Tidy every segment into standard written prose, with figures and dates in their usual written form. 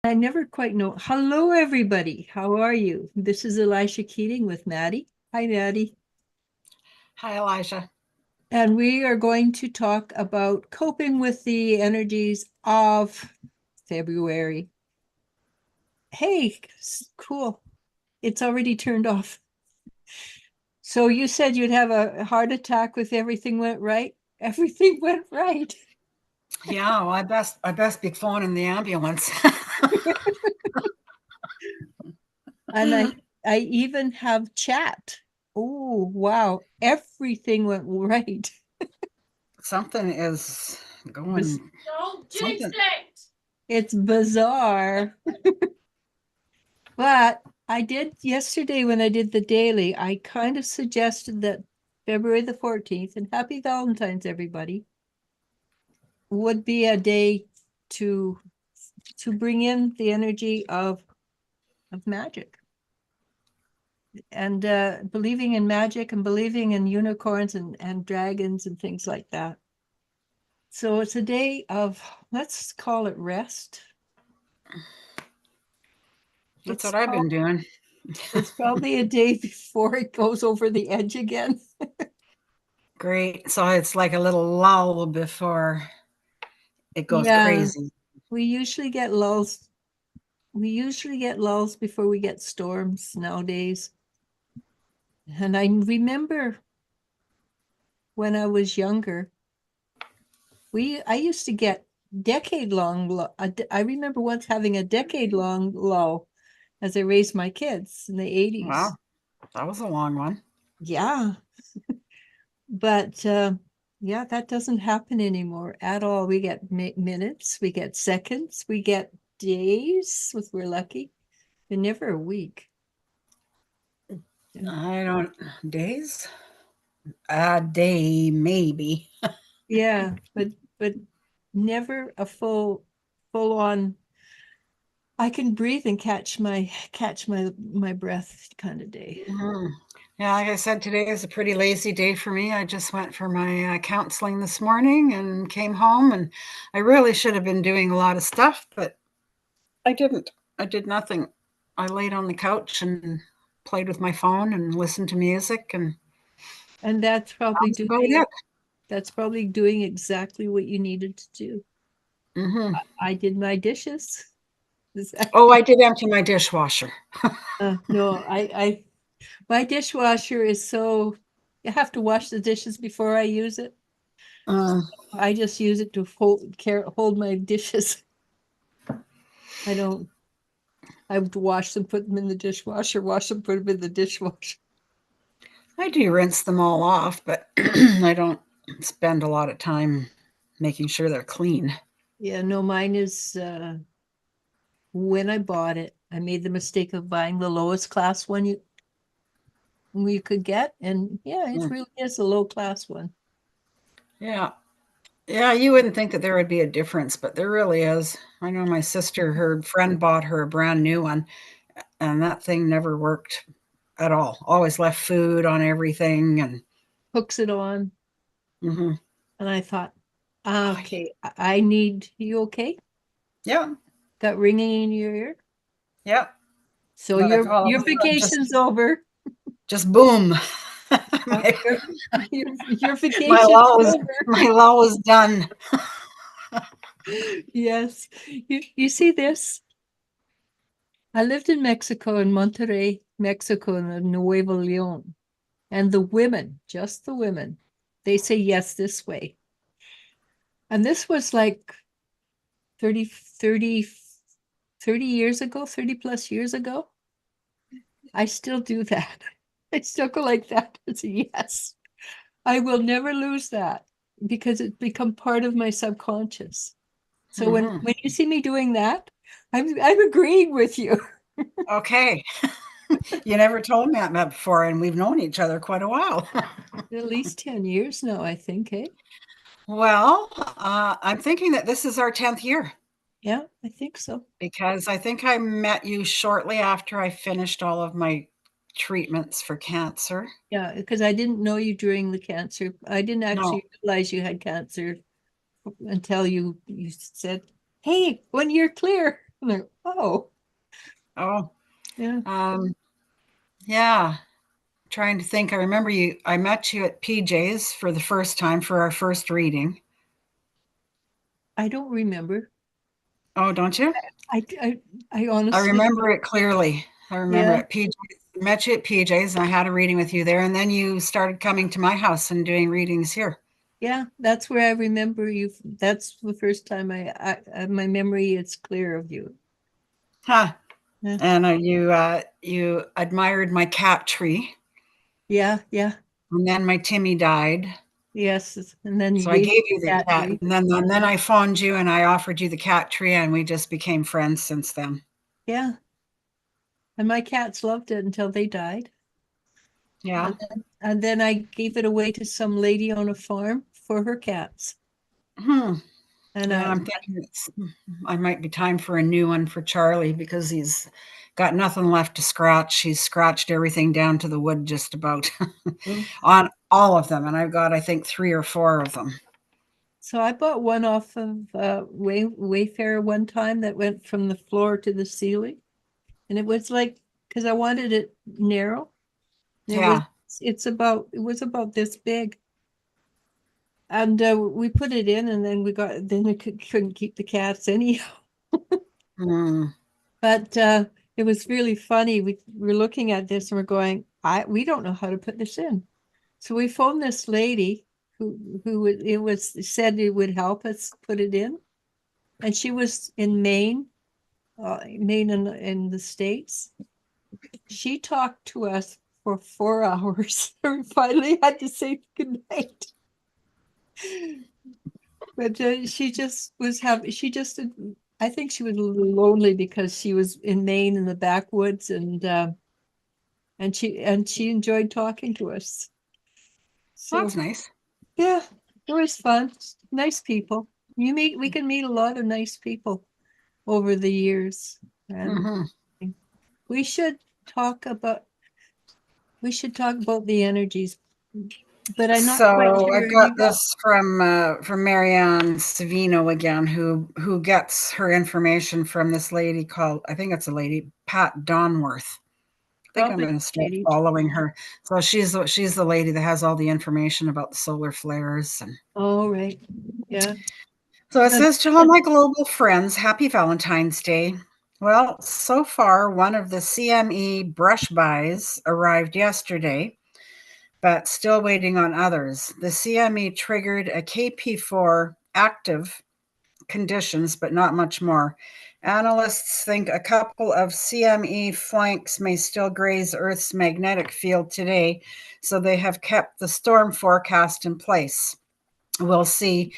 I never quite know. Hello, everybody. How are you? This is Elisha Keating with Maddie. Hi, Maddie. Hi, Elijah. And we are going to talk about coping with the energies of February. Hey, cool. It's already turned off. So you said you'd have a heart attack if everything went right? Everything went right. Yeah, well, I best be phoning the ambulance. And I even have chat. Oh, wow. Everything went right. Something is Biz- going. Something. It's bizarre. But I did yesterday when I did the daily, I kind of suggested that February the 14th, and happy Valentine's, everybody, would be a day to bring in the energy of magic and believing in magic and believing in unicorns and dragons and things like that. So it's a day of, let's call it rest. That's It's what I've been doing. it's probably a day before it goes over the edge again. Great. So it's like a little lull before it goes Yeah, crazy. we usually get lulls. We usually get lulls before we get storms nowadays. And I remember when I was younger, I used to get decade long. I remember once having a decade long lull as I raised my kids in the 80s. Wow, that was a long one. Yeah, but yeah, that doesn't happen anymore at all. We get minutes, we get seconds, we get days if we're lucky, but never a week. I don't. Days? A day, maybe. Yeah, but never a full on. I can breathe and catch my breath kind of day. Mhm. Yeah, like I said, today is a pretty lazy day for me. I just went for my counseling this morning and came home, and I really should have been doing a lot of stuff, but I didn't. I did nothing. I laid on the couch and played with my phone and listened to music, and And that was about it. that's probably doing exactly what you needed to do. Hmm. I did my dishes. Oh, I did empty my dishwasher. No, my dishwasher is so, you have to wash the dishes before I use it. Uh, I just use it to hold my dishes. I don't, I would wash them, put them in the dishwasher, wash them, put them in the dishwasher. I do rinse them all off, but I don't spend a lot of time making sure they're clean. Yeah, no, mine is when I bought it, I made the mistake of buying the lowest class one you could get. And yeah, it Mm. really is a low class one. Yeah. Yeah, you wouldn't think that there would be a difference, but there really is. I know my sister, her friend bought her a brand new one, and that thing never worked at all. Always left food on everything, and Hooks it on. hmm And I thought, okay, I need, you okay? yeah, Got ringing in your ear? yeah. So Like all of a your sudden, vacation's over. just boom. Yeah, my, your my vacation's law was over. my law was done. Yes. You see this? I lived in Mexico, in Monterrey, Mexico, in Nuevo Leon. And the women, just the women, they say yes this way. And this was like 30, 30, 30 years ago, 30 plus years ago. I still do that. I still go like that. It's a yes. I will never lose that because it's become part of my subconscious. So Hmm. when you see me doing that, I'm agreeing with you. Okay, you never told me that before, and we've known each other quite a while. At least 10 years now, I think, eh? Well, I'm thinking that this is our 10th year Yeah, I think so. because I think I met you shortly after I finished all of my treatments for cancer. Yeah, because I didn't know you during the cancer. I didn't No, actually realize you had cancer until you said, "Hey, when you're clear." I'm like, oh, Oh, yeah. yeah. Trying to think. I remember I met you at PJ's for the first time for our first reading. I don't remember. Oh, don't you? I, I, I I honestly, remember it clearly. I remember yeah, at PJ's. Met you at PJ's and I had a reading with you there. And then you started coming to my house and doing readings here. yeah, that's where I remember you. That's the first time my memory is clear of you. Huh. Yeah, And you admired my cat tree. yeah, yeah, And then my Timmy died. yes. And then you So I gave me gave you the that cat. tree. And then I phoned you and I offered you the cat tree and we just became friends since then. Yeah, and my cats loved it until they died. Yeah. And then I gave it away to some lady on a farm for her cats. Hmm. And Well, I'm thinking I might be time for a new one for Charlie because he's got nothing left to scratch. He's scratched everything down to the wood just about on all of them. And I've got, I think, 3 or 4 of them. so I bought one off of Wayfair one time that went from the floor to the ceiling. And it was like, because I wanted it narrow. And Yeah. it was about this big. And we put it in and then we couldn't keep the cats anyhow. Mm. But it was really funny. We were looking at this and we're going, we don't know how to put this in. So we phoned this lady it was said it would help us put it in. And she was in Maine, Maine in the States. She talked to us for 4 hours. We finally had to say goodnight. But I think she was a little lonely because she was in Maine in the backwoods and she enjoyed talking to us. So That's nice. yeah, it was fun. Nice people. We can meet a lot of nice people over the years. And Hmm. we should talk about we should talk about the energies, but I'm not quite So I sure got you got. this from Marianne Savino again, who gets her information from this lady called, I think it's a lady, Pat Donworth. I think I'm Probably going to start lady. following her. So she's the lady that has all the information about the solar flares. And Oh, right. Yeah. so it Uh, says to all my global friends, happy Valentine's Day. Well, so far, one of the CME brush buys arrived yesterday, but still waiting on others. The CME triggered a KP4 active conditions, but not much more. Analysts think a couple of CME flanks may still graze Earth's magnetic field today, so they have kept the storm forecast in place. We'll see.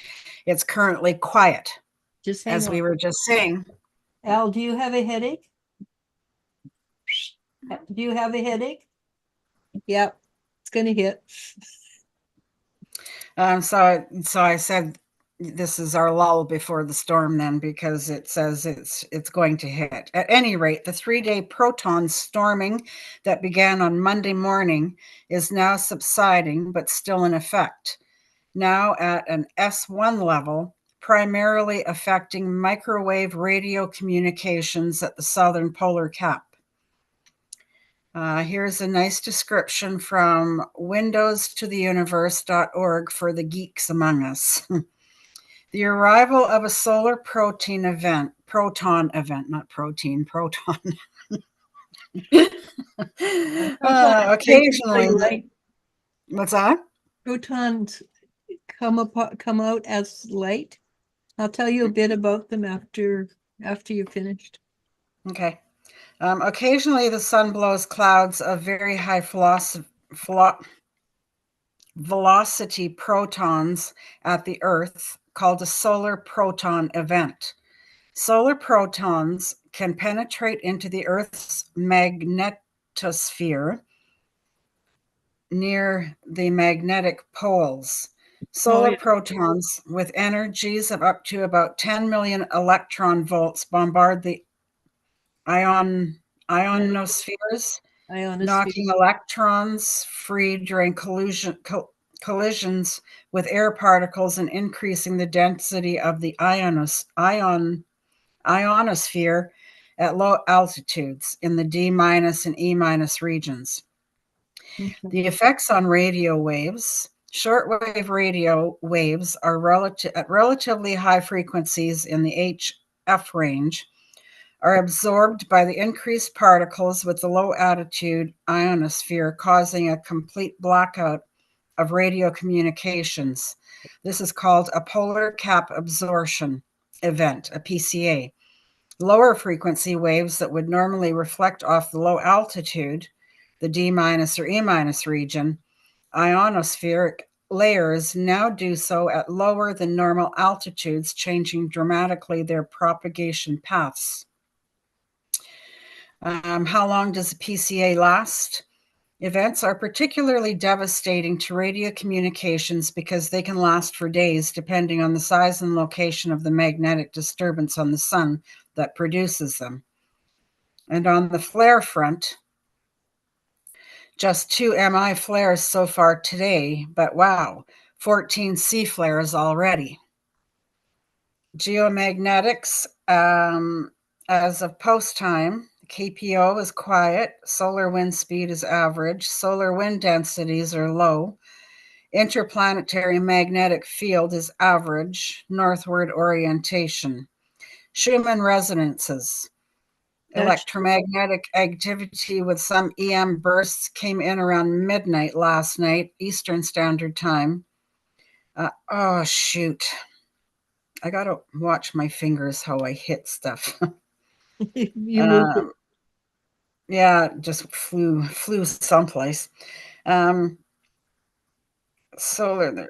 It's currently quiet, just hang as on. we were just saying. Al, do you have a headache? Do you have a headache? Yep. It's gonna hit. So I said this is our lull before the storm then, because it says it's going to hit. At any rate, the 3-day proton storming that began on Monday morning is now subsiding, but still in effect. Now at an S1 level, primarily affecting microwave radio communications at the southern polar cap. Here's a nice description from windowstotheuniverse.org for the geeks among us. The arrival of a solar proton event, not protein, proton. Protons basically Occasionally, light. what's that? Protons come out as light. I'll tell you a bit about them after you're finished. Okay. Occasionally, the sun blows clouds of very high velocity protons at the Earth, called a solar proton event. Solar protons can penetrate into the Earth's magnetosphere near the magnetic poles. Oh Solar yeah, protons with energies of up to about 10 million electron volts bombard the ion ionospheres, ionosphere. knocking electrons free during collisions with air particles and increasing the density of the ionosphere. ionosphere at low altitudes in the D- and E- regions. Okay. The effects on radio waves. Shortwave radio waves are at relatively high frequencies in the HF range, are absorbed by the increased particles with the low altitude ionosphere, causing a complete blackout of radio communications. This is called a polar cap absorption event, a PCA. Lower frequency waves that would normally reflect off the low altitude, the D- or E- region, ionospheric layers now do so at lower than normal altitudes, changing dramatically their propagation paths. How long does a PCA last? Events are particularly devastating to radio communications because they can last for days, depending on the size and location of the magnetic disturbance on the sun that produces them. And on the flare front, just 2 MI flares so far today, but wow, 14 C flares already. Geomagnetics, as of post time, KPO is quiet, solar wind speed is average, solar wind densities are low, interplanetary magnetic field is average, northward orientation. Schumann resonances. Electromagnetic activity with some EM bursts came in around midnight last night, Eastern Standard Time. Oh, shoot. I got to watch my fingers how I hit stuff. You moved it. Yeah, just flew someplace. Solar,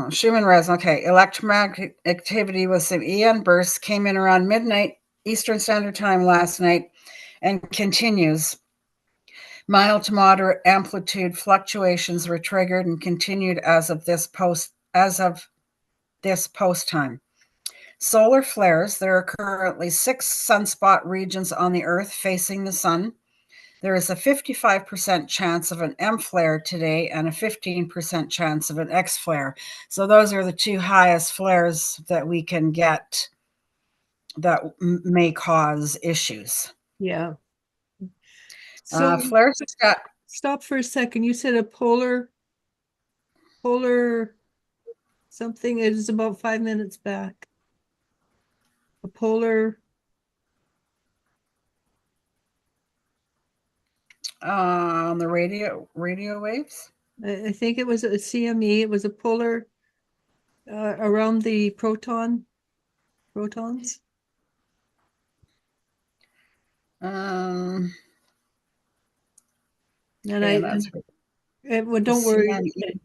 Schumann resonance. Okay, electromagnetic activity with some EM bursts came in around midnight Eastern Standard Time last night and continues. Mild to moderate amplitude fluctuations were triggered and continued as of this post time. Solar flares. There are currently 6 sunspot regions on the Earth facing the sun. There is a 55% chance of an M flare today and a 15% chance of an X flare. So those are the 2 highest flares that we can get that may cause issues. Yeah. So Flares stop for a second. You said a polar something is about 5 minutes back. A polar on the radio waves. I think it was a CME. It was a polar around the protons. Um, And okay, that's well, don't worry. CME.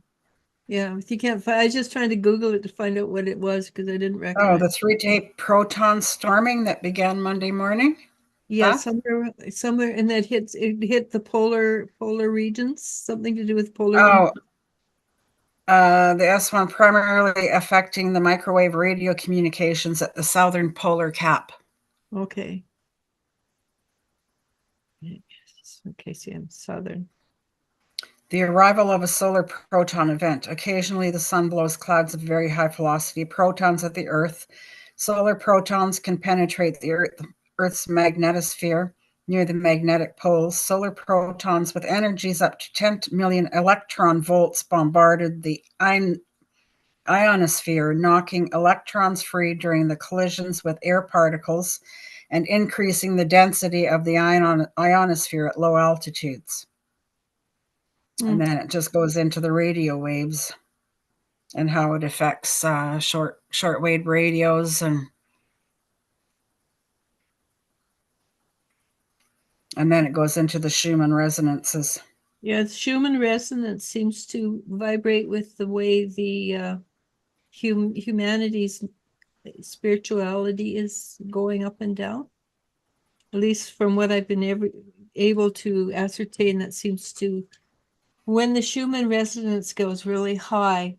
Yeah, if you can't find, I was just trying to Google it to find out what it was because I didn't Oh, recognize. the 3-day proton storming that began Monday morning. Yeah, Huh? somewhere, and it hit the polar regions, something to do with polar Oh, regions. the S1 primarily affecting the microwave radio communications at the southern polar cap. Okay. Okay, see, I'm southern. The arrival of a solar proton event. Occasionally, the sun blows clouds of very high velocity protons at the Earth. Solar protons can penetrate the Earth's magnetosphere near the magnetic poles. Solar protons with energies up to 10 million electron volts bombarded the ionosphere, knocking electrons free during the collisions with air particles and increasing the density of the ionosphere at low altitudes. And then it just goes into the radio waves and how it affects shortwave radios and then it goes into the Schumann resonances. Yeah, the Schumann resonance seems to vibrate with the way the humanity's spirituality is going up and down. At least from what I've been able to ascertain, that seems to, when the Schumann resonance goes really high,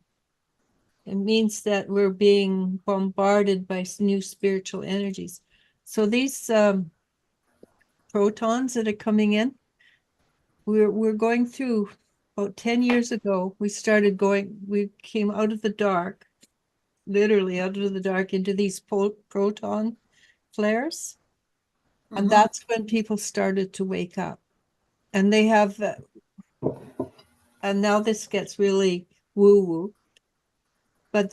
it means that we're being bombarded by new spiritual energies. So these protons that are coming in, we're going through about 10 years ago. We came out of the dark, literally out of the dark into these proton flares. And Mhm. that's when people started to wake up. And they have, and now this gets really woo-woo. But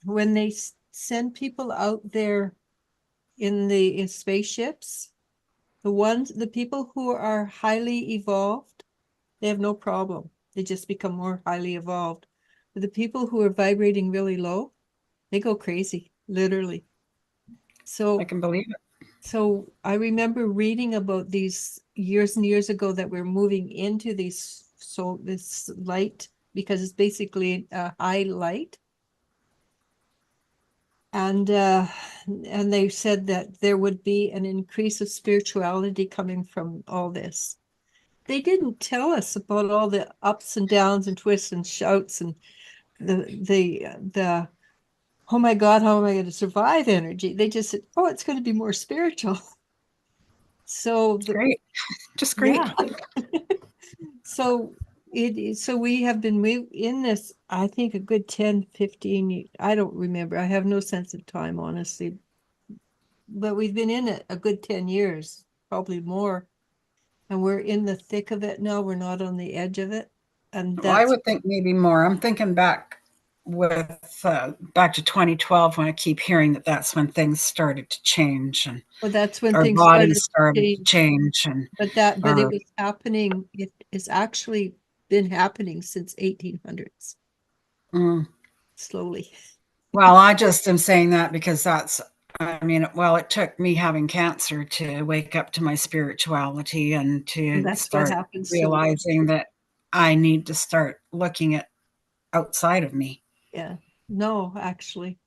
when they send people out there in spaceships, the people who are highly evolved, they have no problem. They just become more highly evolved. But the people who are vibrating really low, they go crazy, literally. I So can believe it. So I remember reading about these years and years ago that we're moving into this light, because it's basically a high light. And they said that there would be an increase of spirituality coming from all this. They didn't tell us about all the ups and downs and twists and shouts and the oh my God, how am I going to survive energy? They just said, oh, it's going to be more spiritual. So Great. Just great. yeah. So so we have been in this, I think, a good 10, 15, I don't remember. I have no sense of time, honestly. But we've been in it a good 10 years, probably more. And we're in the thick of it now. We're not on the edge of it. And Well, I that's would think maybe more. I'm thinking back to 2012 when I keep hearing that that's when things started to change and well, that's when our things bodies started to started to change. change and But it our was happening. It has actually been happening since 1800s, mm, slowly. well, I just am saying that because I mean, well, it took me having cancer to wake up to my spirituality and And to that's what start happens so realizing that I need to start looking at outside of me. yeah. No, actually.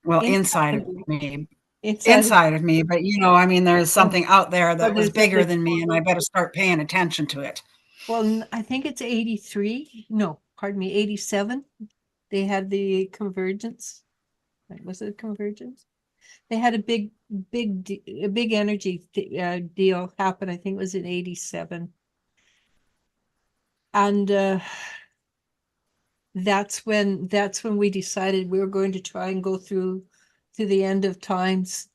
Well, Inside inside of of you. me, Inside of inside of me, but I mean, there's oh, something out there oh, that was there's bigger other than me, and I better start paying attention to it. well, I think it's 83. No, pardon me, 87. They had the convergence. Right, was it convergence? They had a big energy deal happen. I think it was in 87. And that's when we decided we were going to try and go through to the end of times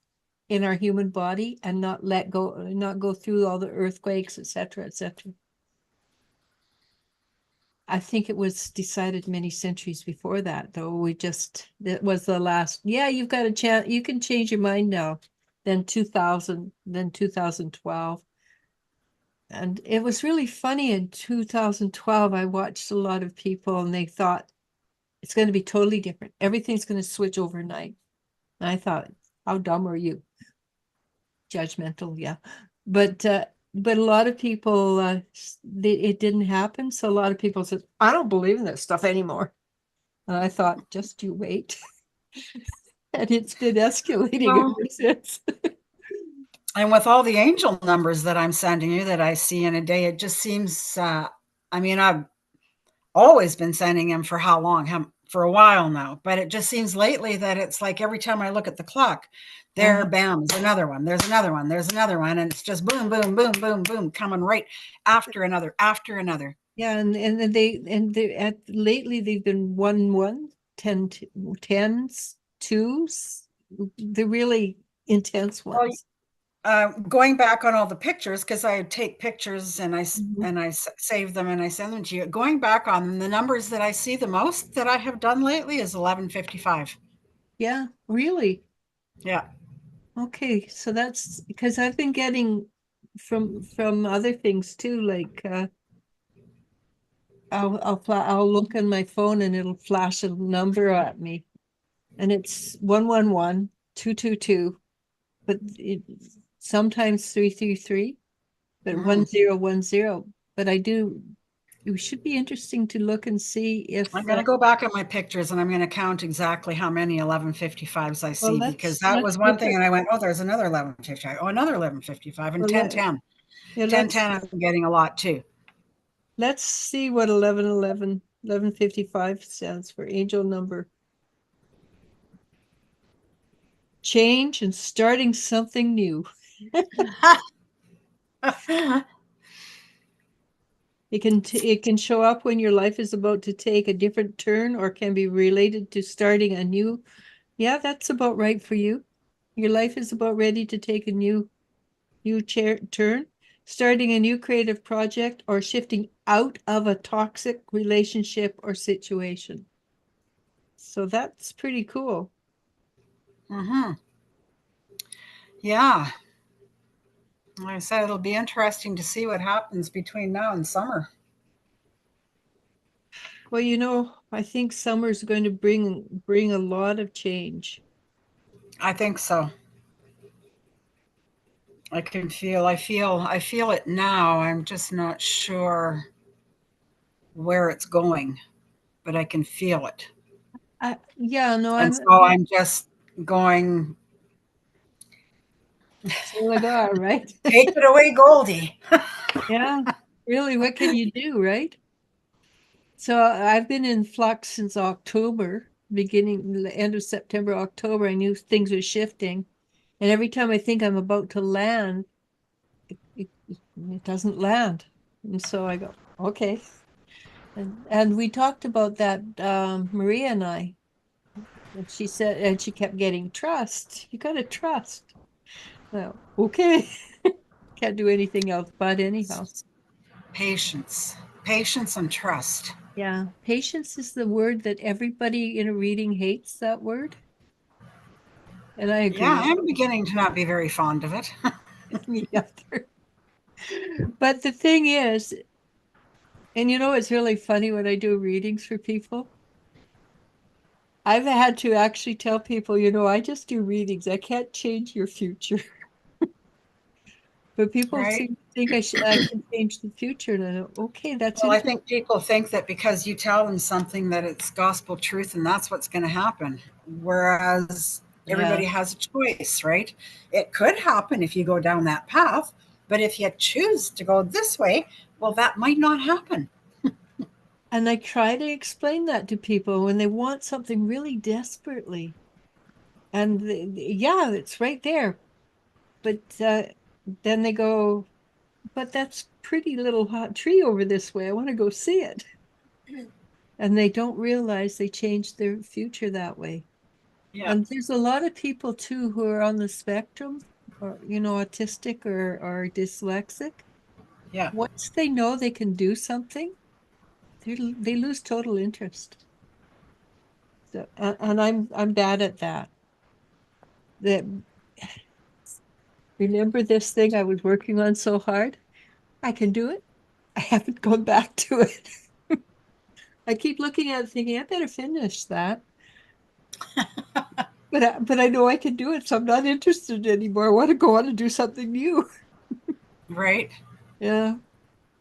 in our human body and not go through all the earthquakes, etc., etc. I think it was decided many centuries before that, though. That was the last. Yeah, you've got a chance. You can change your mind now. Then 2000, then 2012. And it was really funny in 2012. I watched a lot of people and they thought it's going to be totally different. Everything's going to switch overnight. And I thought, how dumb are you? Judgmental, yeah. But a lot of people, it didn't happen. So a lot of people said, I don't believe in that stuff anymore. And I thought, just you wait. And it's been escalating Well, ever since. and with all the angel numbers that I'm sending you that I see in a day, it just seems, I mean, I've always been sending them for how long? For a while now, but it just seems lately that it's like every time I look at the clock, there, Uh-huh. bam, is another one. There's another one. There's another one. And it's just boom, boom, boom, boom, boom, coming right after another, after another. Yeah, and they lately they've been 1 1, 10 tens, twos, the really intense Well, ones. going back on all the pictures because I take pictures and Mhm. save them and I send them to you. Going back on them, the numbers that I see the most that I have done lately is 1155. Yeah, really. Yeah. Okay, so that's because I've been getting from other things too, like I'll look on my phone and it'll flash a number at me, and it's 111 222, but sometimes 333, but Mm-hmm. 1010. But it should be interesting to look and see I'm if going to go back on my pictures and I'm going to count exactly how many 1155s I well see because that let's was one look thing. at And I went, oh, there's another 1155. Oh, another 1155 and well, 1010. yeah, 1010, I'm getting a lot too. let's see what 1155 stands for. Angel number. Change and starting something new. It can show up when your life is about to take a different turn or can be related to starting a new. Yeah, that's about right for you. Your life is about ready to take a new turn, starting a new creative project, or shifting out of a toxic relationship or situation. So that's pretty cool. Mm-hmm. Yeah. Like I said, it'll be interesting to see what happens between now and summer. Well, I think summer's going to bring a lot of change. I think so. I feel it now. I'm just not sure where it's going, but I can feel it. Yeah, no, And I'm so I'm just going, so like, all right. take it away, Goldie. Yeah, really, what can you do, right? So I've been in flux since October, end of September, October. I knew things were shifting. And every time I think I'm about to land, it doesn't land. And so I go, okay. And we talked about that, Maria and I. And she said, and she kept getting trust. You got to trust. Well, okay. Can't do anything else but anyhow. Patience, patience and trust. Yeah. Patience is the word that everybody in a reading hates that word. And I Yeah, agree. I'm beginning to not be very fond of it. Me either. But the thing is, and it's really funny when I do readings for people. I've had to actually tell people, I just do readings. I can't change your future. But people Right? seem to think I can change the future. And I go, okay, that's Well, I interesting. think people think that because you tell them something that it's gospel truth and that's what's going to happen. Whereas Yeah. everybody has a choice, right? It could happen if you go down that path, but if you choose to go this way, well, that might not happen. And I try to explain that to people when they want something really desperately. And yeah, it's right there. But then they go, but that's pretty little hot tree over this way. I want to go see it. And they don't realize they changed their future that way. Yeah. And there's a lot of people too who are on the spectrum or, autistic or dyslexic. Yeah. Once they know they can do something, they lose total interest. So, and I'm bad at that. That remember this thing I was working on so hard? I can do it. I haven't gone back to it. I keep looking at it thinking, I better finish that. But I know I can do it, so I'm not interested anymore. I want to go on and do something new. Right. Yeah.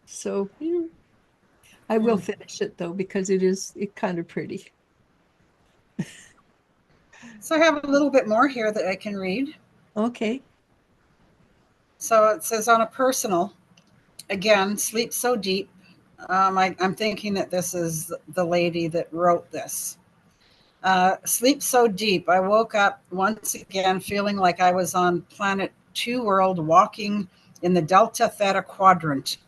So I will Hmm. finish it though, because it kind of pretty. So I have a little bit more here that I can read. Okay. So it says on a personal, again, sleep so deep. I'm thinking that this is the lady that wrote this. Sleep so deep, I woke up once again feeling like I was on planet Two World walking in the Delta Theta quadrant.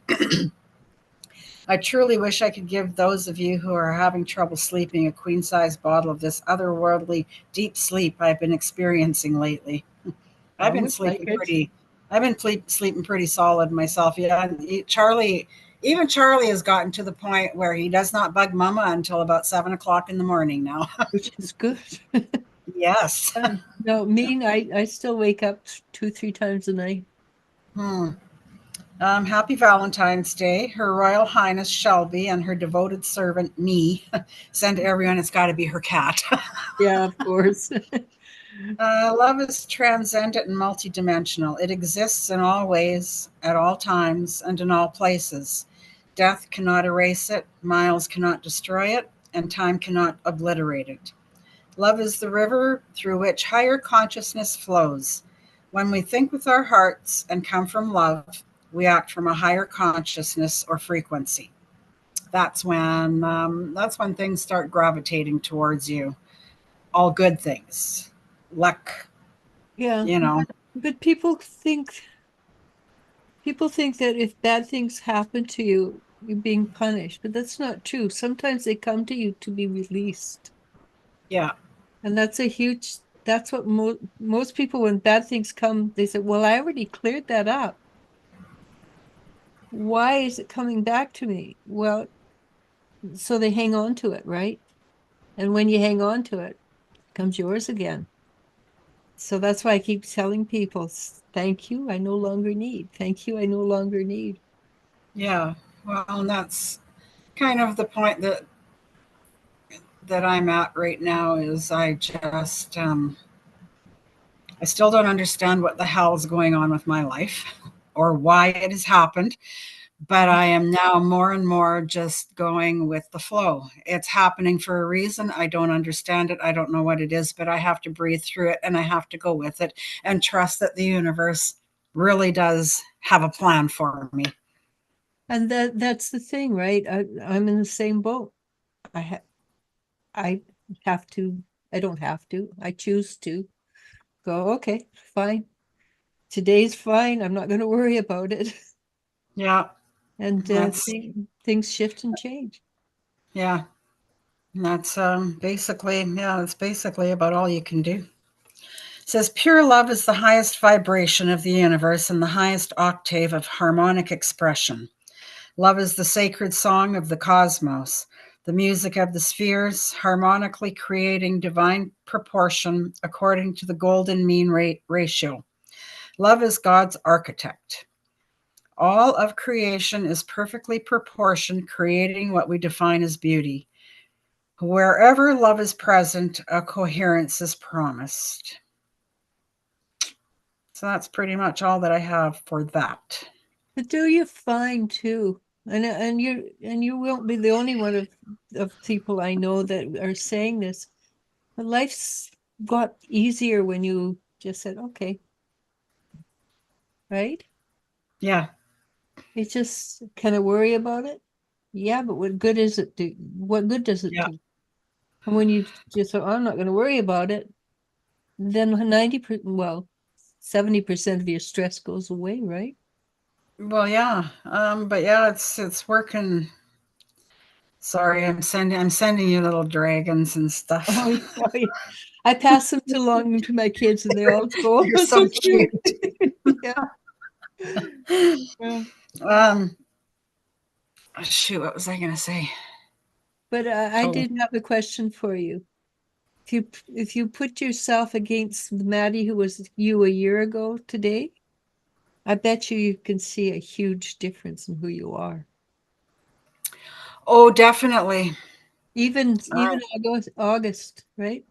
I truly wish I could give those of you who are having trouble sleeping a queen size bottle of this otherworldly deep sleep I've been experiencing lately. I've I been would like sleeping it. pretty. I've been sleeping pretty solid myself. Yeah, Charlie. Even Charlie has gotten to the point where he does not bug Mama until about 7 o'clock in the morning now. Which is good. Yes. No, me, I still wake up two, three times a night. Hmm. Happy Valentine's Day. Her Royal Highness Shelby and her devoted servant me send everyone. It's got to be her cat. Yeah, of course. Love is transcendent and multidimensional. It exists in all ways, at all times, and in all places. Death cannot erase it, miles cannot destroy it, and time cannot obliterate it. Love is the river through which higher consciousness flows. When we think with our hearts and come from love, we act from a higher consciousness or frequency. That's when things start gravitating towards you. All good things, luck, Yeah, you know. but people think that if bad things happen to you, you're being punished, but that's not true. Sometimes they come to you to be released. Yeah, And that's a huge that's what most people, when bad things come, they say, well, I already cleared that up. Why is it coming back to me? Well, so they hang on to it, right? And when you hang on to it, it becomes yours again. So that's why I keep telling people, thank you, I no longer need. Thank you, I no longer need. Yeah. Well, and that's kind of the point that I'm at right now is I still don't understand what the hell is going on with my life or why it has happened, but I am now more and more just going with the flow. It's happening for a reason. I don't understand it. I don't know what it is, but I have to breathe through it and I have to go with it and trust that the universe really does have a plan for me. And that's the thing, right? I'm in the same boat. I ha I have to, I don't have to, I choose to go, okay, fine. Today's fine. I'm not going to worry about it. Yeah, And that's things shift and change. yeah, that's basically yeah, it's basically about all you can do. It says pure love is the highest vibration of the universe and the highest octave of harmonic expression. Love is the sacred song of the cosmos, the music of the spheres, harmonically creating divine proportion according to the golden mean ratio. Love is God's architect. All of creation is perfectly proportioned, creating what we define as beauty. Wherever love is present, a coherence is promised. So that's pretty much all that I have for that. But do you find too, and you won't be the only one of people I know that are saying this, but life's got easier when you just said, okay, right? Yeah, It's just kind of worry about it. Yeah, but what good is it do? What good does it yeah. do? And when you just say, I'm not going to worry about it, then 90%, well, 70% of your stress goes away, right? Well, yeah. But yeah, it's working. Sorry, I'm sending you little dragons and stuff. Oh, yeah. I pass them along to my kids and they all go, You're oh, so so cute. cute. Yeah. Yeah. Um, shoot, what was I gonna say? But I Oh, did have a question for you. If you put yourself against the Maddie who was you a year ago today, I bet you can see a huge difference in who you are. oh, definitely. Even August, right?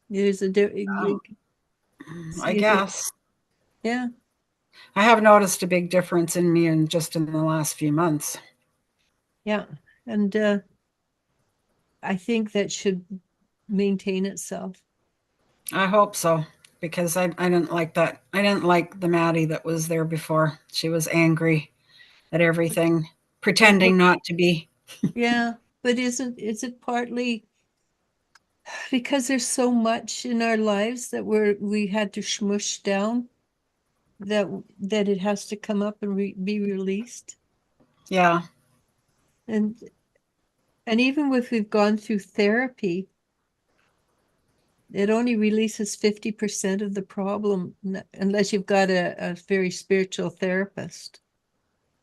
There's a Um, you I see a difference. guess Yeah, I have noticed a big difference in me in just in the last few months. yeah. And I think that should maintain itself. I hope so because I didn't like that. I didn't like the Maddie that was there before. She was angry at everything, But pretending not to be. yeah, but is it partly because there's so much in our lives that we had to smush down that it has to come up and be released? Yeah, And even if we've gone through therapy, it only releases 50% of the problem unless you've got a very spiritual therapist.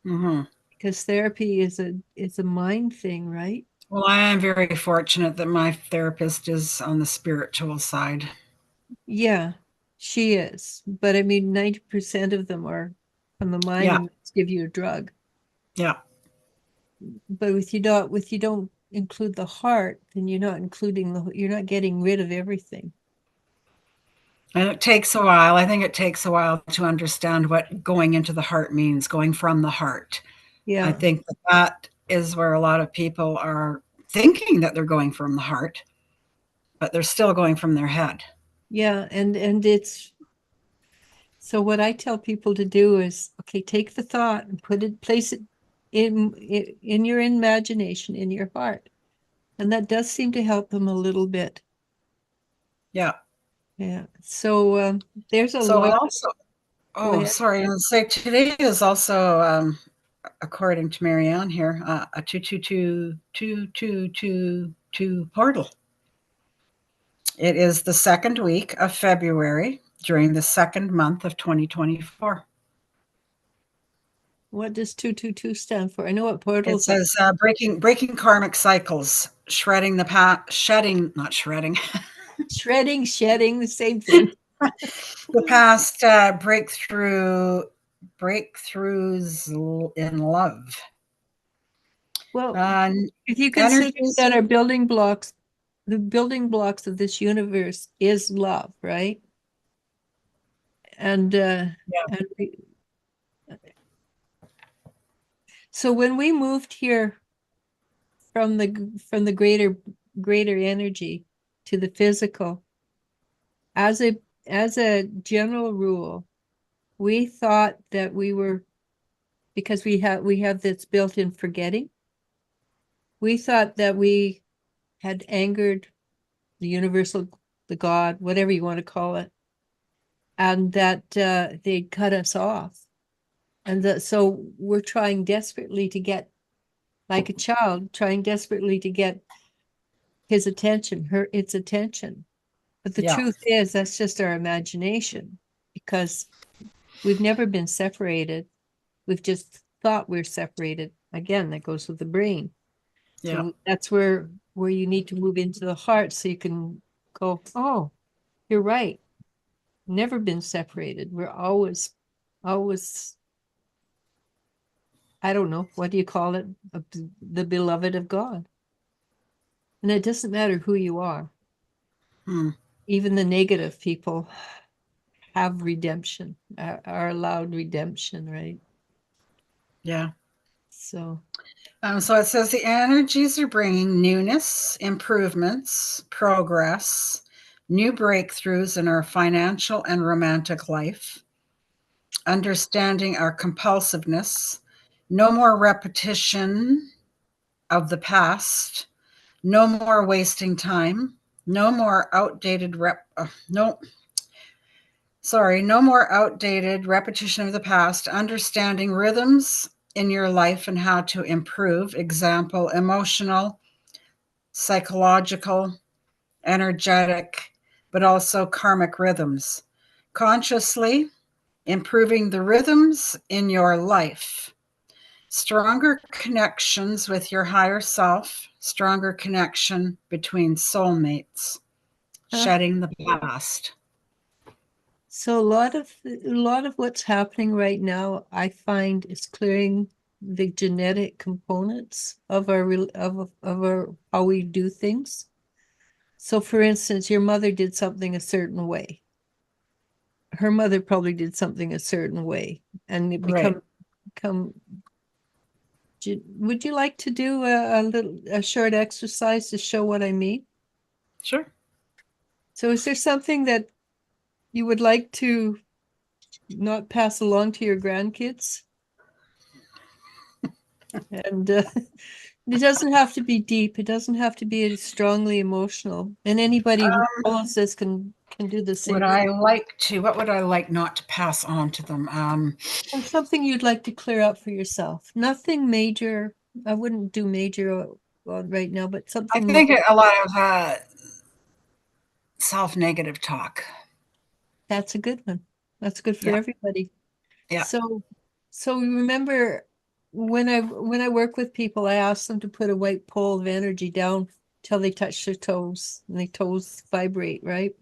hmm. Because therapy is a mind thing, right? Well, I am very fortunate that my therapist is on the spiritual side. Yeah, she is. But I mean, 90% of them are on the mind Yeah, and give you a drug. yeah. But with you don't include the heart, then you're not getting rid of everything. And it takes a while. I think it takes a while to understand what going into the heart means, going from the heart. I Yeah, think that that is where a lot of people are thinking that they're going from the heart, but they're still going from their head. yeah, and it's so what I tell people to do is, okay, take the thought and place it in your imagination, in your heart. And that does seem to help them a little bit. Yeah. Yeah. So there's a So we lot. also, Go oh, ahead. sorry, and say today is also, according to Marianne here, a 222 portal. It is the second week of February during the second month of 2024. What does 222 stand for? I know what It portals are. says breaking karmic cycles, shedding, not shredding, Shedding, the same thing. the past, breakthroughs in love. Well, Uh, if you consider energies. that our the building blocks of this universe is love, right? And Yeah. so when we moved here from the greater energy to the physical, as a general rule, we thought that we were, because we have this built-in forgetting, we thought that we had angered the universal, the God, whatever you want to call it, and that they'd cut us off. And so we're trying desperately to get, like a child, trying desperately to get its attention. But the Yeah. truth is, that's just our imagination, because we've never been separated. We've just thought we're separated. Again, that goes with the brain. Yeah. So that's where you need to move into the heart, so you can go, oh, you're right. Never been separated. We're always, I don't know, what do you call it? The beloved of God. And it doesn't matter who you are. Even the negative people have redemption, are allowed redemption, right? Yeah. So So it says the energies are bringing newness, improvements, progress, new breakthroughs in our financial and romantic life, understanding our compulsiveness, no more repetition of the past, no more wasting time, no more outdated no more outdated repetition of the past, understanding rhythms in your life and how to improve. Example, emotional, psychological, energetic, but also karmic rhythms. Consciously improving the rhythms in your life. Stronger connections with your higher self, stronger connection between soulmates, shedding the past. So a lot of what's happening right now, I find, is clearing the genetic components of our how we do things. So for instance, your mother did something a certain way. Her mother probably did something a certain way, and it Right. become would you like to do a short exercise to show what I mean? Sure. So is there something that you would like to not pass along to your grandkids? And it doesn't have to be deep. It doesn't have to be strongly emotional. And anybody who follows this can do the same. What would I like not to pass on to them? Or something you'd like to clear up for yourself. Nothing major. I wouldn't do major right now, but I something think more. a lot of self-negative talk. That's a good one. That's good for Yeah. everybody. Yeah. So remember, when I work with people, I ask them to put a white pole of energy down till they touch their toes, and the toes vibrate, right?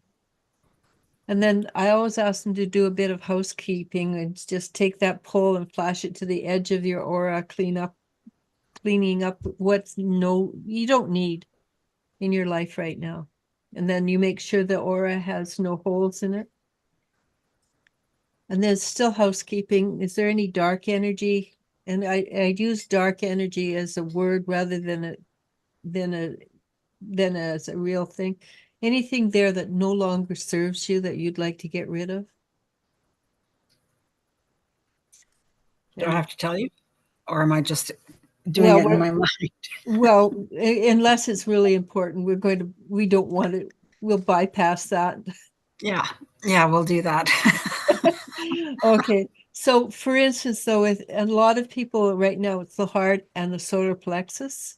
And then I always ask them to do a bit of housekeeping and just take that pole and flash it to the edge of your aura, cleaning up what's you don't need in your life right now. And then you make sure the aura has no holes in it. And there's still housekeeping. Is there any dark energy? And I'd use dark energy as a word rather than as a real thing. Anything there that no longer serves you that you'd like to get rid of? Do I And have to tell you? Or am I just doing it in my mind? unless it's really important, we don't want it. We'll bypass that. Yeah. Yeah, we'll do that. Okay. So for instance, though, with a lot of people right now, it's the heart and the solar plexus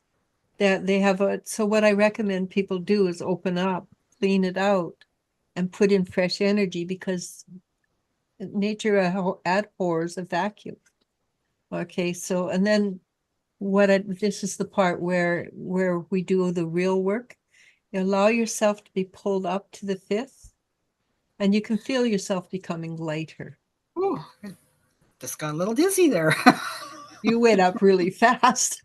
that they have so what I recommend people do is open up clean it out and put in fresh energy, because nature abhors a vacuum. Okay, so, and then this is the part where we do the real work. You allow yourself to be pulled up to the fifth, and you can feel yourself becoming lighter. Ooh, I just got a little dizzy there. You went up really fast.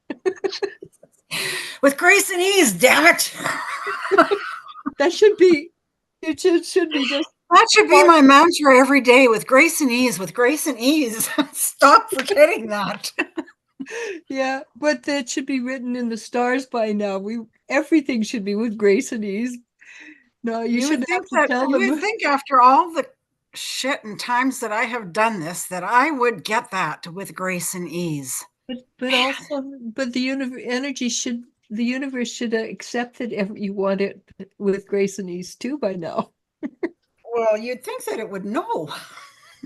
With grace and ease, damn it. That should be, it should be just. That should be my mantra every day: with grace and ease, with grace and ease. Stop forgetting that. Yeah, but that should be written in the stars by now. Everything should be with grace and ease. No, you shouldn't have to tell You them. would think after all the shit and times that I have done this that I would get that with grace and ease. But the universe should accept that you want it with grace and ease too by now. Well, you'd think that it would know.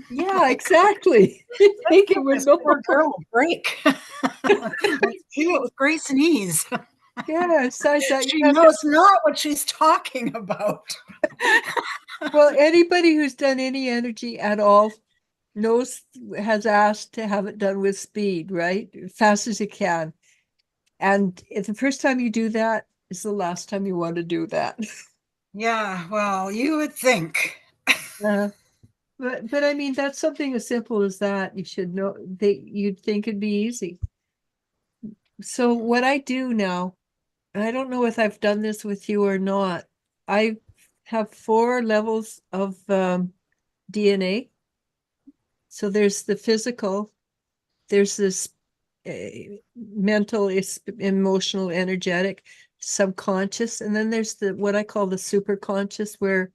Yeah, exactly. You think it would This know. poor girl a break. Let's do it with grace and ease. Yeah, besides that, She knows not what she's talking about. well, anybody who's done any energy at all has asked to have it done with speed, right? As fast as you can. And if the first time you do that is the last time you want to do that. Yeah, well, you would think. But I mean, that's something as simple as that. You should know that you'd think it'd be easy. So what I do now, and I don't know if I've done this with you or not, I have 4 levels of DNA. So there's the physical, there's this mental, emotional, energetic, subconscious, and then there's what I call the superconscious, where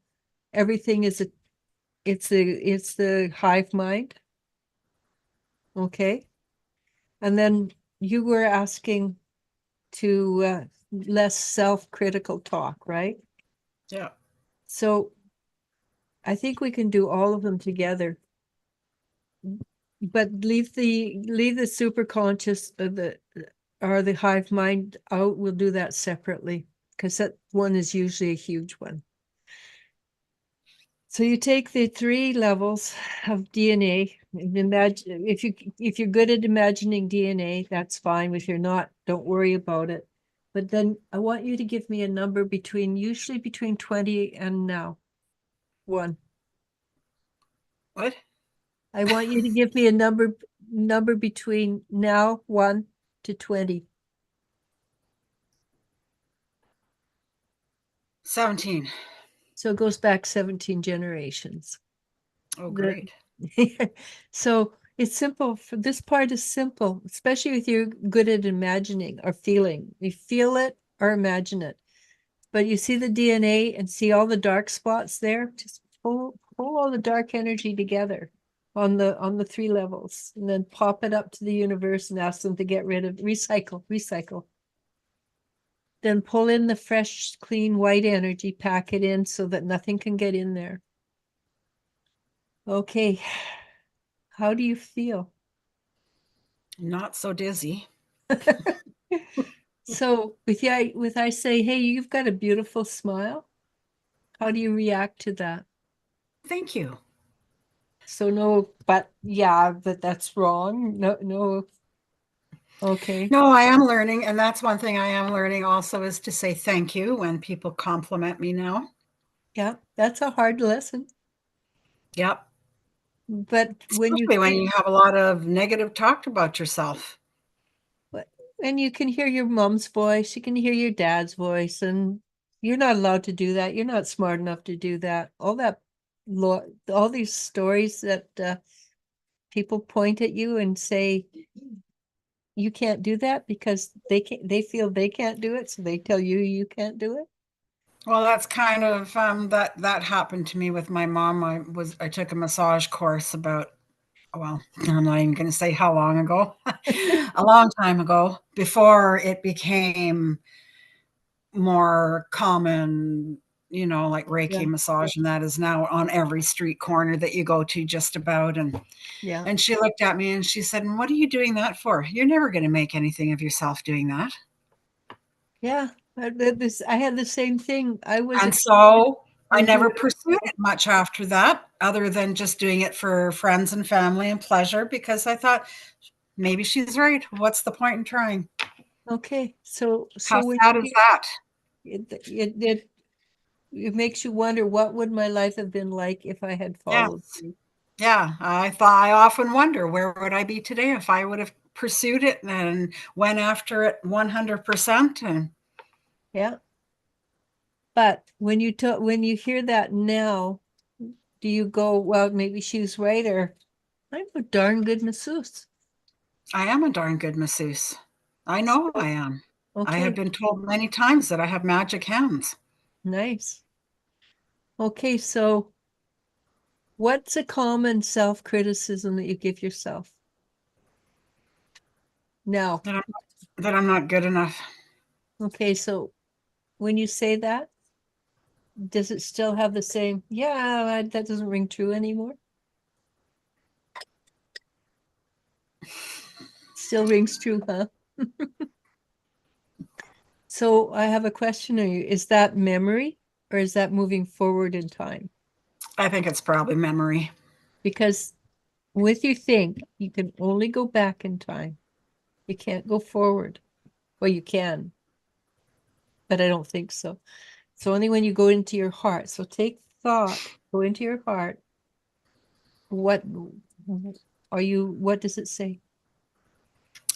everything is it's the hive mind. Okay. And then you were asking to less self-critical talk, right? Yeah. So I think we can do all of them together, but leave the superconscious or the hive mind out. We'll do that separately, because that one is usually a huge one. So you take the 3 levels of DNA. Imagine if you're good at imagining DNA, that's fine. If you're not, don't worry about it. But then I want you to give me a number usually between 20 and now 1. What? I want you to give me a number between now 1 to 20. 17. So it goes back 17 generations. Oh, great. So it's simple. This part is simple, especially if you're good at imagining or feeling. You feel it or imagine it. But you see the DNA and see all the dark spots there? Just pull all the dark energy together on the 3 levels, and then pop it up to the universe and ask them to get rid of, recycle. Then pull in the fresh, clean, white energy, pack it in so that nothing can get in there. Okay. How do you feel? Not so dizzy. So with I say, hey, you've got a beautiful smile, how do you react to that? Thank you. So no, but yeah, but that's wrong. No. Okay. No, I am learning. And that's one thing I am learning also, is to say thank you when people compliment me now. Yeah, that's a hard lesson. Yep. But Especially when you have a lot of negative talk about yourself. and you can hear your mom's voice, you can hear your dad's voice, and you're not allowed to do that. You're not smart enough to do that. All these stories that people point at you and say you can't do that because they feel they can't do it, so they tell you can't do it. Well, that's kind of that happened to me with my mom. I took a massage course about, well, I'm not even going to say how long ago, a long time ago, before it became more common, like Reiki massage, and that is now on every street corner that you go to, just about. And she looked at me and she said, "And what are you doing that for? You're never going to make anything of yourself doing that." Yeah, I had the same thing. I was a And kid so I and never doing pursued it much after that, other than just doing it for friends and family and pleasure, because I thought maybe she's right. What's the point in trying? okay. So How when sad is that? it makes you wonder what would my life have been like if I had followed Yes. you. Yeah. I often wonder, where would I be today if I would have pursued it and went after it 100%? And Yeah. But when you hear that now, do you go, well, maybe she's right, or I'm a darn good masseuse. I am a darn good masseuse. I know I So, am. I have okay, been told many times that I have magic hands. nice. Okay, so what's a common self-criticism that you give yourself? Now, That I'm, that I'm not good enough. okay, so when you say that, does it still have the same, yeah, that doesn't ring true anymore? Still rings true, huh? So I have a question for you. Is that memory or is that moving forward in time? I think it's probably memory. Because with your think, you can only go back in time. You can't go forward. Well, you can, but I don't think so. It's only when you go into your heart. So take thought, go into your heart. What what does it say?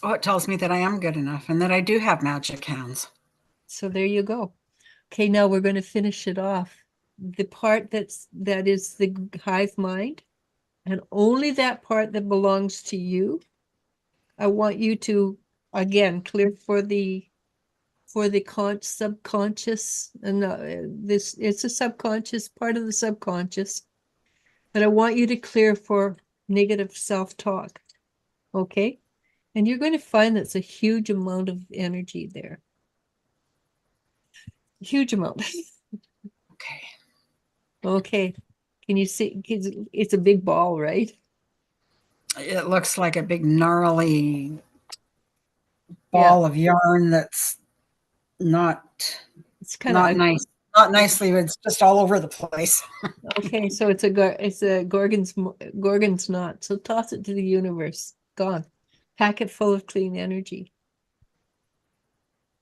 Oh, it tells me that I am good enough and that I do have magic hands. So there you go. Okay, now we're going to finish it off. The part that is the hive mind, and only that part that belongs to you. I want you to again clear for the subconscious, and this it's a subconscious part of the subconscious, but I want you to clear for negative self-talk. Okay, and you're going to find that's a huge amount of energy there, huge amount. Okay. Okay, can you see? It's a big ball, right? It looks like a big gnarly Yeah, ball of yarn that's not it's kind of not ugly. nice. Not nicely, but it's just all over the place. Okay, so it's a gorgon's knot. So toss it to the universe. Gone. Pack it full of clean energy.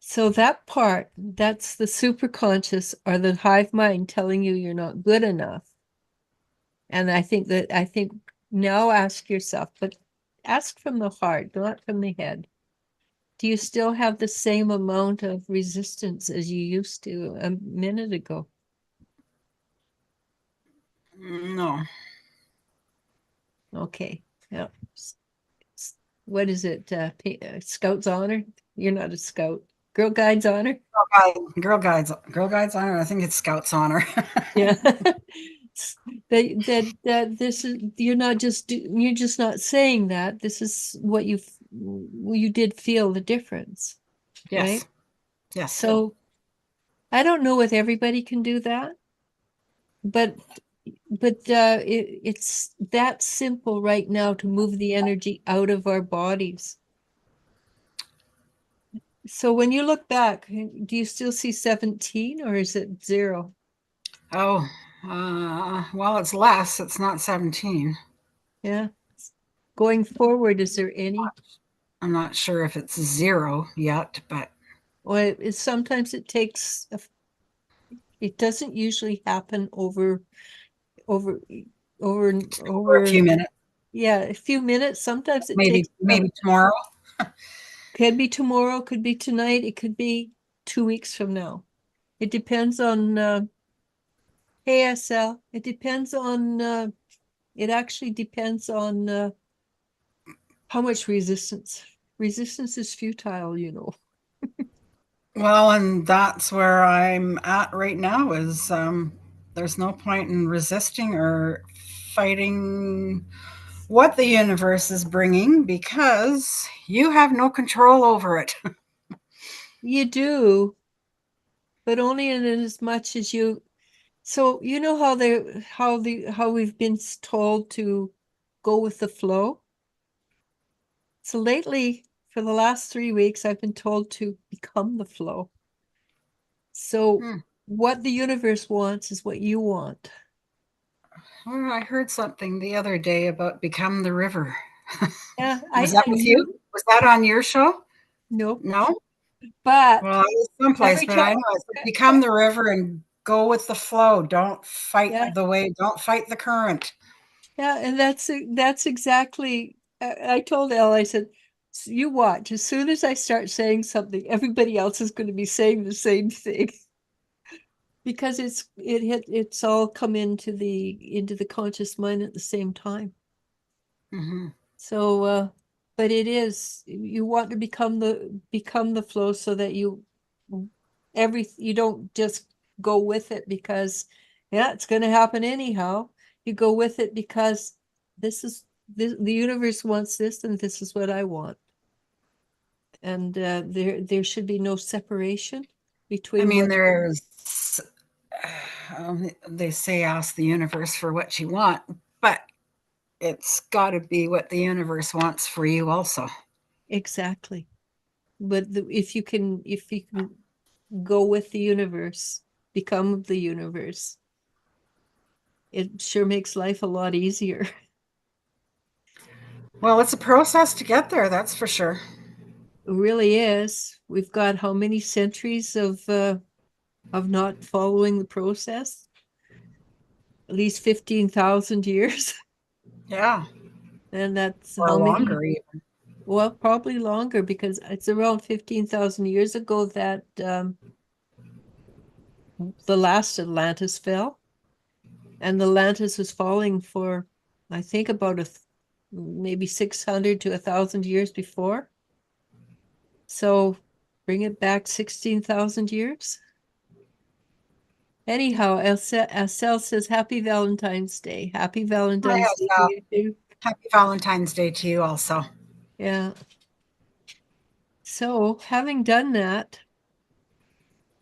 So that part, that's the superconscious or the hive mind telling you you're not good enough. And I think now ask yourself, but ask from the heart, not from the head. Do you still have the same amount of resistance as you used to a minute ago? No. Okay. Yeah. What is it? Scout's honor? You're not a scout. Girl Guide's honor? Girl Guides honor. I think it's Scouts honor. Yeah. That this is you're just not saying that. This is what you did feel the difference, right? Yes. Yes. So I don't know if everybody can do that, but it's that simple right now to move the energy out of our bodies. So when you look back, do you still see 17 or is it 0? Oh, well, it's less. It's not 17. Yeah. Going forward, is there any? I'm not sure if it's 0 yet, but Well, sometimes it takes, it doesn't usually happen over, for a over, few minutes. yeah, a few minutes. Sometimes it takes, Maybe tomorrow. could be tomorrow, could be tonight, it could be 2 weeks from now. It depends on, ASL. It depends on, it actually depends on, how much resistance. Resistance is futile, you know. Well, and that's where I'm at right now is there's no point in resisting or fighting what the universe is bringing because you have no control over it. You do, but only in as much as you. So you know how we've been told to go with the flow. So lately, for the last 3 weeks, I've been told to become the flow. So Hmm. what the universe wants is what you want. Well, I heard something the other day about become the river. Yeah, Was I that with you? knew. Was that on your show? Nope. No? But Well, I was someplace, every but time, I know it's like become the river and go with the flow. Don't fight yeah, the way, don't fight the current. yeah, and that's exactly. I told Elle, I said, You watch. As soon as I start saying something, everybody else is going to be saying the same thing because it's all come into the conscious mind at the same time. Hmm. So, but it is you want to become the flow so that you don't just go with it because yeah, it's going to happen anyhow. You go with it because this is the universe wants this, and this is what I want, and there should be no separation I between mean, what. they say ask the universe for what you want, but it's got to be what the universe wants for you also. Exactly. But if you can go with the universe, become the universe, it sure makes life a lot easier. Well, it's a process to get there, that's for sure. It really is. We've got how many centuries of not following the process? At least 15,000 years. Yeah, And that's or how many, longer even. well, probably longer because it's around 15,000 years ago that the last Atlantis fell. And the Atlantis was falling for, I think, about maybe 600 to 1,000 years before. So bring it back 16,000 years. Anyhow, Estelle says, Happy Valentine's Day. Happy Hi, Valentine's Day to Estelle. you too. Happy Valentine's Day to you also. Yeah. So having done that,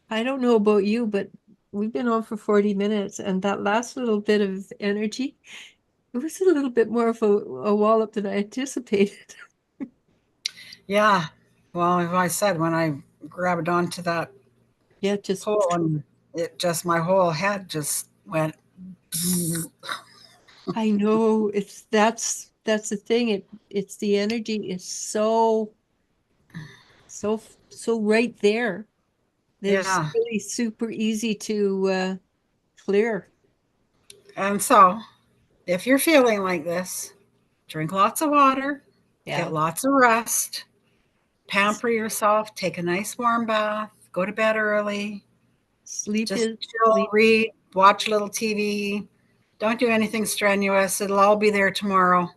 I don't know about you, but we've been on for 40 minutes, and that last little bit of energy, it was a little bit more of a wallop than I anticipated. Yeah. Well, as I said, when I grabbed onto that Yeah, just pole and it just, my whole head just went. I know that's the thing. It's the energy is so right there that it's Yeah. really super easy to clear. And so, if you're feeling like this, drink lots of water, get Yeah. lots of rest, pamper yourself, take a nice warm bath, go to bed early, Sleep just is chill, sleep. read, watch a little TV. Don't do anything strenuous. It'll all be there tomorrow.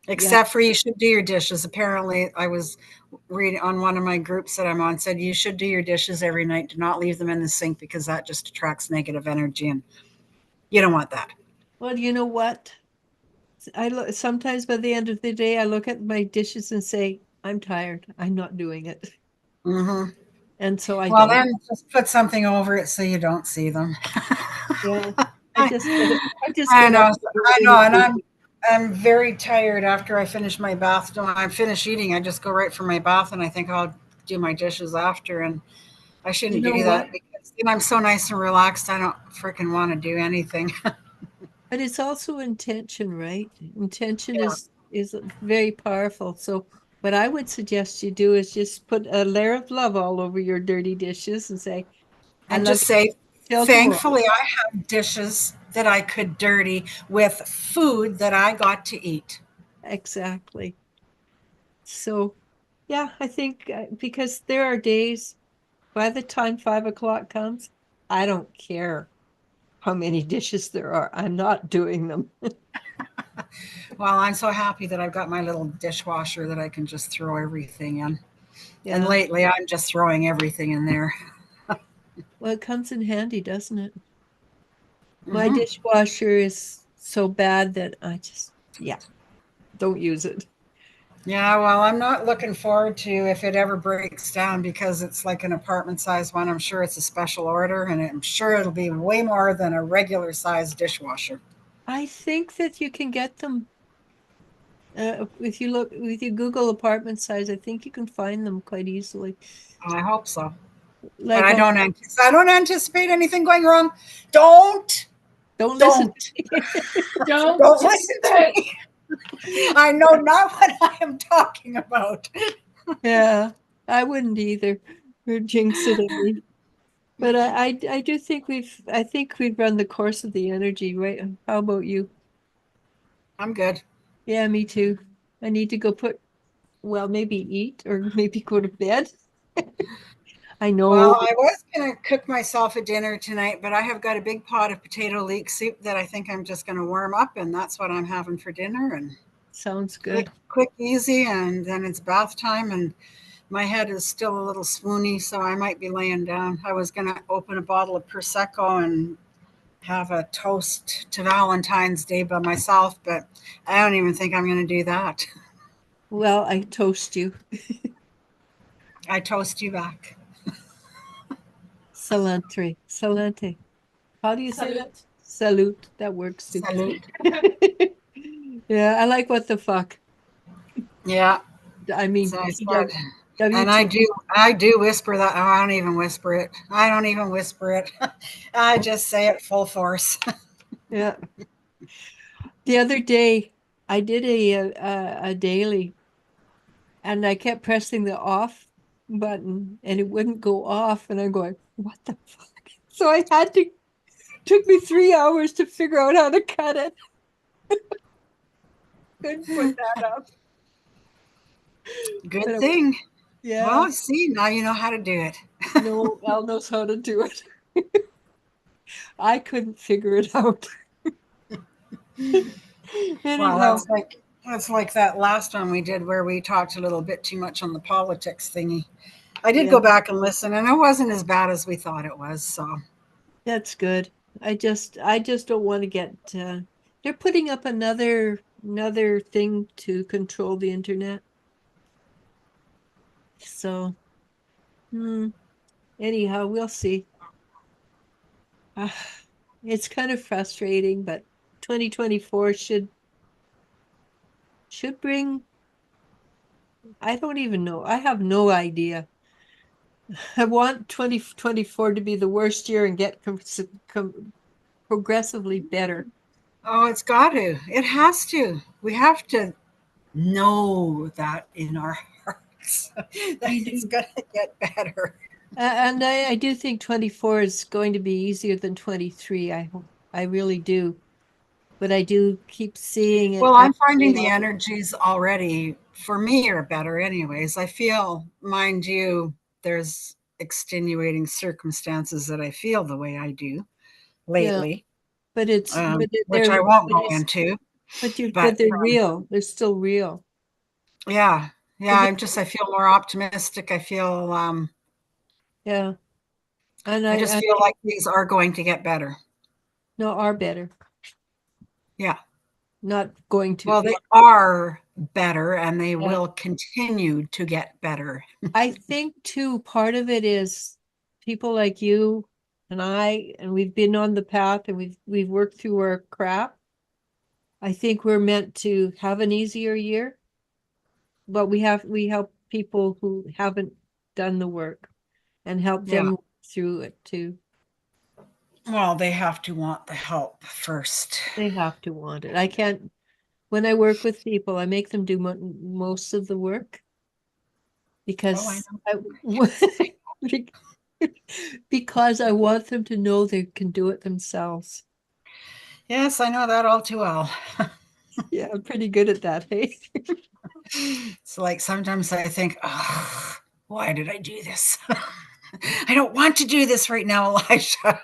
Yeah. Except for you should do your dishes. Apparently, I was reading on one of my groups that I'm on said you should do your dishes every night. Do not leave them in the sink because that just attracts negative energy and you don't want that. Well, you know what? I look sometimes by the end of the day, I look at my dishes and say, I'm tired. I'm not doing it. Hmm. And so I Well, don't. then just put something over it so you don't see them. Yeah. I I, just get it. I just I get up know, in the I morning know, and and do I'm it. I'm very tired after I finish my bath. When I finish eating, I just go right for my bath, and I think I'll do my dishes after. And I You shouldn't know do what? that because I'm so nice and relaxed. I don't freaking want to do anything. But it's also intention, right? Intention Yeah, is very powerful. So what I would suggest you do is just put a layer of love all over your dirty dishes and say, I and love just you say, till tomorrow. thankfully, I have dishes that I could dirty with food that I got to eat. Exactly. So yeah, I think because there are days by the time 5 o'clock comes, I don't care how many dishes there are. I'm not doing them. Well, I'm so happy that I've got my little dishwasher that I can just throw everything in. And Yeah. lately, I'm just throwing everything in there. Well, it comes in handy, doesn't it? My Hmm. dishwasher is so bad that I just, yeah, don't use it. Yeah, well, I'm not looking forward to if it ever breaks down because it's like an apartment size one. I'm sure it's a special order and I'm sure it'll be way more than a regular size dishwasher. I think that you can get them if you Google apartment size, I think you can find them quite easily. I hope so. But Like, oh, I don't anticipate anything going wrong. Don't, don't listen don't, to me. don't listen to me. I know not what I am talking about. Yeah, I wouldn't either. Or jinx it, I mean. But I do think I think we've run the course of the energy, right? How about you? I'm good. Yeah, me too. I need to go well, maybe eat or maybe go to bed. I Well, know. I was going to cook myself a dinner tonight, but I have got a big pot of potato leek soup that I think I'm just going to warm up, and that's what I'm having for dinner. And Sounds good. quick, easy, and then it's bath time, and my head is still a little swoony, so I might be laying down. I was going to open a bottle of Prosecco and have a toast to Valentine's Day by myself, but I don't even think I'm going to do that. Well, I toast you. I toast you back. Salute. Salute. How do you say that? Salute. That works too. Salute. Yeah, I like what the fuck. Yeah. I mean, So I said, TW, and WT. I do whisper that. Oh, I don't even whisper it. I don't even whisper it. I just say it full force. Yeah. The other day, I did a daily, and I kept pressing the off button, and it wouldn't go off, and I'm going, what the fuck? So I had to. Took me 3 hours to figure out how to cut it. Couldn't put that up. Good But thing. yeah, Well, see, now you know how to do it. no, Al knows how to do it. I couldn't figure it out. Well, Anyhow, that's like that last one we did where we talked a little bit too much on the politics thingy. I did yeah, go back and listen, and it wasn't as bad as we thought it was. So, that's good. I just don't want to get. They're putting up another thing to control the internet. So, hmm, anyhow, we'll see. Ah, it's kind of frustrating, but 2024 should bring. I don't even know. I have no idea. I want 2024 to be the worst year and get progressively better. oh, it's got to. It has to. We have to know that in our hearts that We it's do. going to get better. And I do think 24 is going to be easier than 23. I hope. I really do. But I do keep seeing it Well, as I'm finding the chaos. energies already for me are better, anyways. I feel, mind you, there's extenuating circumstances that I feel the way I do Yeah, lately, but which I won't but go it's into. but But they're real. They're still real. yeah, yeah, And I feel more optimistic. yeah, and I just feel like these are going to get better. no are better, Yeah. not going to. Well, they are better and they Yeah. will continue to get better. I think too, part of it is people like you and I, and we've been on the path and we've worked through our crap. I think we're meant to have an easier year, but we help people who haven't done the work and help Yeah. them through it too. Well, they have to want the help first. They have to want it. I can't, when I work with people, I make them do most of the work Oh, I because know. because I want them to know they can do it themselves. Yes, I know that all too well. Yeah, I'm pretty good at that, hey? It's like sometimes I think, oh, why did I do this? I don't want to do this right now, Elijah.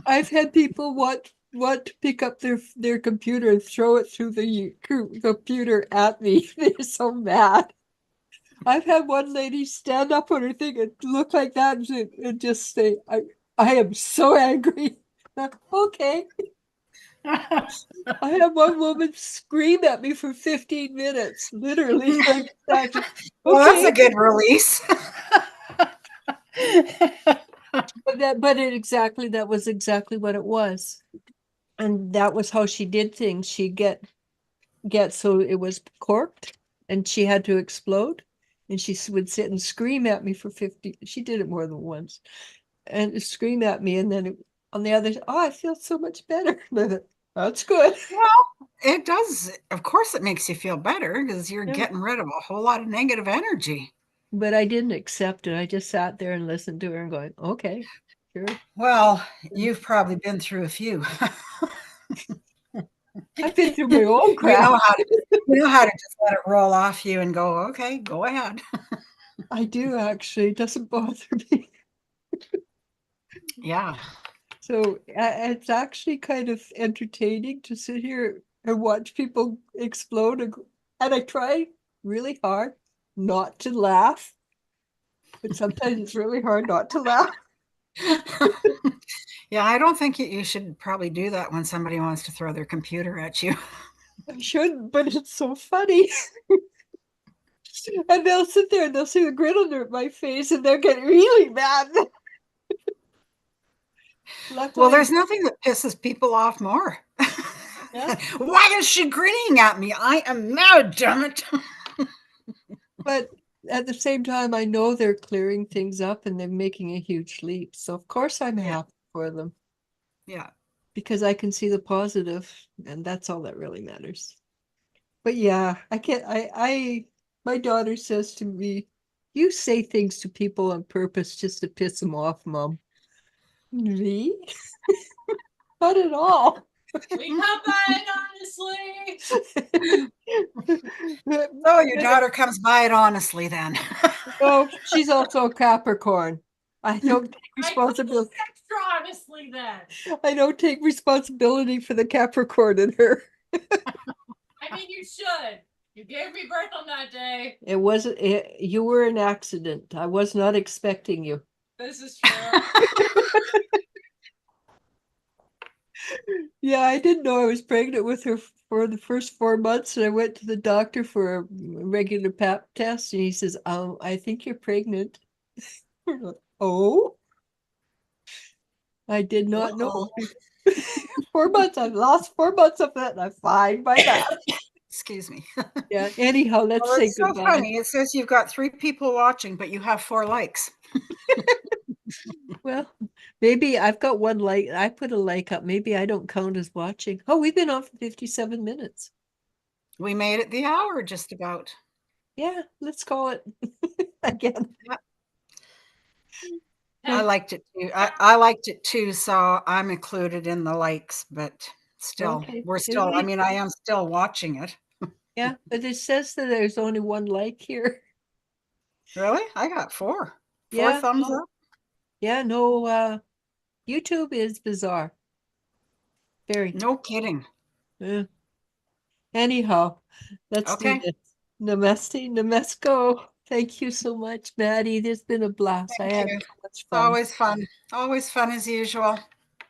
I've had people want to pick up their computer and throw it through the computer at me. They're so mad. I've had one lady stand up on her thing and look like that and just say, I am so angry. Okay. I had one woman scream at me for 15 minutes, literally. Like that. Well, that's a Okay. good release. That was exactly what it was. And that was how she did things. She'd get so it was corked and she had to explode. And she would sit and scream at me for 50. She did it more than once. And scream at me. And then on the other, oh, I feel so much better. That's good. Well, it does. Of course, it makes you feel better because you're Yeah. getting rid of a whole lot of negative energy. But I didn't accept it. I just sat there and listened to her and going, okay, sure. Well, you've probably been through a few. I've been through my own You crap. know how to you know how to just let it roll off you and go, okay, go ahead. I do actually. It doesn't bother me. Yeah. So it's actually kind of entertaining to sit here and watch people explode. And I try really hard not to laugh, but sometimes it's really hard not to laugh. Yeah, I don't think you should probably do that when somebody wants to throw their computer at you. I shouldn't, but it's so funny. And they'll sit there and they'll see the grin on my face and they'll get really mad. Well, Luckily, there's nothing that pisses people off more. yeah. Why is she grinning at me? I am mad, damn it. But at the same time, I know they're clearing things up and they're making a huge leap. So of course I'm Yeah. happy for them Yeah. because I can see the positive, and that's all that really matters. But yeah, I can't my daughter says to me, you say things to people on purpose just to piss them off, Mom. Me? Not at all. We come by it honestly. So your daughter comes by it honestly then. No, she's also a Capricorn. I don't take I responsibility. extra honestly then. I don't take responsibility for the Capricorn in her. I mean, you should. You gave me birth on that day. It wasn't, you were an accident. I was not expecting you. This is true. Yeah, I didn't know I was pregnant with her for the first 4 months, and I went to the doctor for a regular pap test, and he says, I think you're pregnant. Oh, I did not know. 4 months, I've lost 4 months of it, and I'm fine by that. Excuse me. Yeah, anyhow, let's Well, say it's so goodbye. funny. It says you've got 3 people watching, but you have 4 likes. Well, maybe I've got one like, I put a like up. Maybe I don't count as watching. Oh, we've been on for 57 minutes. We made it the hour just about. Yeah, let's call it again. I liked it too. I liked it too, so I'm included in the likes, but still, Okay. we're still, I mean, I am still watching it. Yeah, but it says that there's only one like here. Really? I got 4. 4 Yeah, thumbs no. up. Yeah, no, YouTube is bizarre. Very. No kidding. Yeah. Anyhow, let's do Okay. this. Namaste, namasko. Thank you so much, Maddie. There's been a blast. I Thank had you. so much It's fun. always fun. Always fun as usual.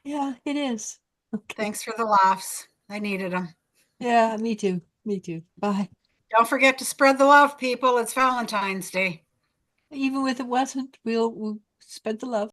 Yeah, it is. Okay. Thanks for the laughs. I needed them. Yeah, me too. Me too. Bye. Don't forget to spread the love, people. It's Valentine's Day. Even if it wasn't, we'll spread the love.